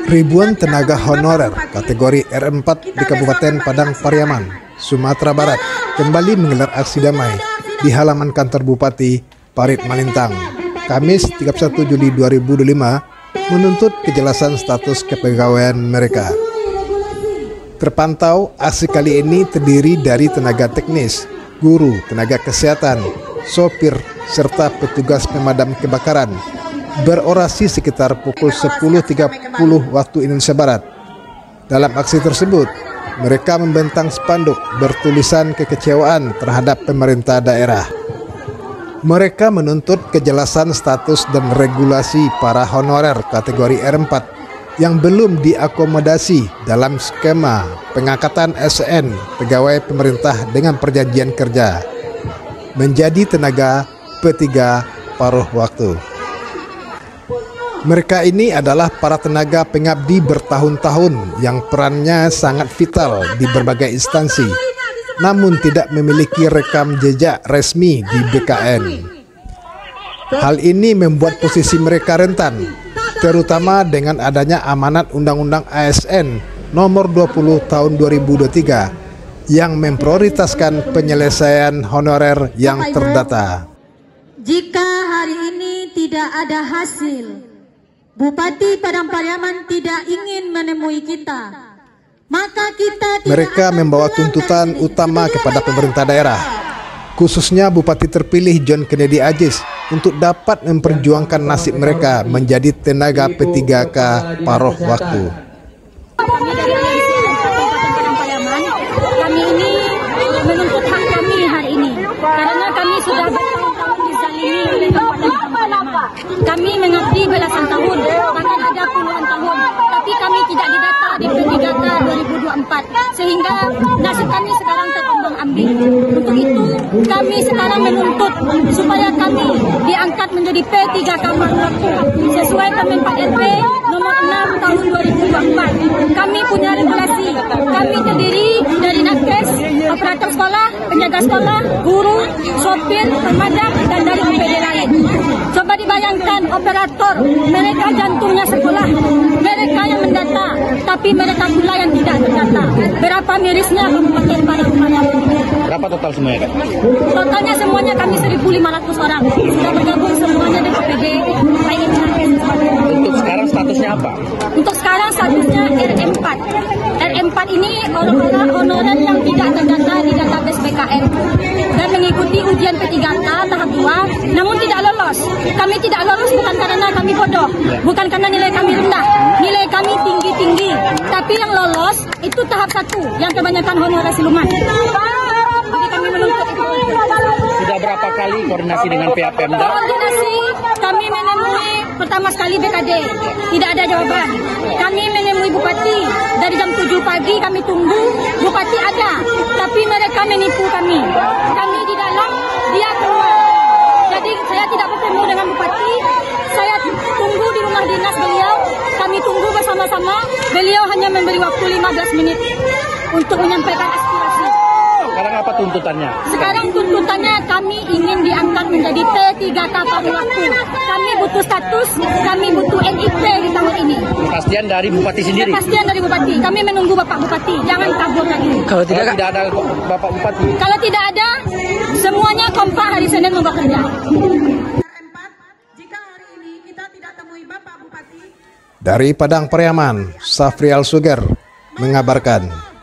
Ribuan tenaga honorer kategori R4 di Kabupaten Padang Pariaman, Sumatera Barat kembali menggelar aksi damai di halaman kantor Bupati Parit Malintang, Kamis 31 Juli 2025 menuntut kejelasan status kepegawaian mereka. Terpantau aksi kali ini terdiri dari tenaga teknis, guru, tenaga kesehatan, sopir, serta petugas pemadam kebakaran. Berorasi sekitar pukul 10.30 waktu Indonesia Barat. Dalam aksi tersebut, mereka membentang spanduk bertulisan kekecewaan terhadap pemerintah daerah. Mereka menuntut kejelasan status dan regulasi para honorer kategori R4 yang belum diakomodasi dalam skema pengangkatan SN pegawai pemerintah dengan perjanjian kerja menjadi tenaga P3 paruh waktu. Mereka ini adalah para tenaga pengabdi bertahun-tahun yang perannya sangat vital di berbagai instansi, namun tidak memiliki rekam jejak resmi di BKN. Hal ini membuat posisi mereka rentan, terutama dengan adanya amanat Undang-Undang ASN Nomor 20 Tahun 2023 yang memprioritaskan penyelesaian honorer yang terdata. Jika hari ini tidak ada hasil, Bupati Padang Pariaman tidak ingin menemui kita, maka kita mereka membawa tuntutan utama kepada pemerintah daerah, khususnya Bupati terpilih John Kennedy Ajis, untuk dapat memperjuangkan nasib mereka menjadi tenaga P3K paruh waktu. Kami dari Aliansi Kabupaten Padang Pariaman, kami ini menuntut hak kami hari ini, karena kami sudah bertahun-tahun dizalimi oleh Kabupaten Padang Pariaman. Kami mengabdi belasan tahun, bahkan ada puluhan tahun, tapi kami tidak didata di P3K 2024, sehingga nasib kami sekarang terkembang ambing. Untuk itu, kami sekarang menuntut supaya kami diangkat menjadi P3K paruh waktu sesuai Permen 4 RP nomor 6 tahun 2024. Kami punya regulasi, kami terdiri dari nakes, operator sekolah, penjaga sekolah, guru, sopir, pemadam, dan dari OPD lain. Coba dibayangkan operator, mereka jantungnya sekolah, mereka yang mendata, tapi mereka pula yang tidak mendata. Berapa mirisnya Kabupaten Padang Pariaman? Berapa total semuanya, Kak? Totalnya semuanya kami 1.500 orang, sudah bergabung semuanya di OPD lain. Untuk sekarang statusnya apa? Untuk sekarang statusnya R4. R4 ini orang-orang honorer yang tidak terdata di database BKN dan mengikuti ujian P3K tahap 2, namun tidak lolos. Kami tidak lolos bukan karena kami bodoh, bukan karena nilai kami rendah. Nilai kami tinggi-tinggi, tapi yang lolos itu tahap 1, yang kebanyakan honorer siluman. Jadi kami menuntut itu. Sudah berapa kali koordinasi dengan pihak Pemda? Koordinasi, kami menemui pertama sekali BKD, tidak ada jawaban. Kami menemui Bupati, dari jam 7 pagi kami tunggu, Bupati ada, tapi mereka menipu kami. Kami di dalam, dia keluar. Jadi saya tidak bertemu dengan Bupati, saya tunggu di rumah dinas beliau, kami tunggu bersama-sama, beliau hanya memberi waktu 15 menit untuk menyampaikan aspirasi. Sekarang apa tuntutannya? Sekarang tuntutannya kami ingin diangkat menjadi P3K paruh waktu. Kami butuh status, kami butuh NIP di tahun ini. Kepastian dari Bupati sendiri? Kepastian dari Bupati. Kami menunggu Bapak Bupati, jangan kabur lagi. Kalau tidak ada Bapak Bupati? Kalau tidak ada, semuanya kompak hari Senin mau bekerja. jika hari ini kita tidak temui Bapak Bupati. Dari Padang Pariaman, Safrial Suger mengabarkan.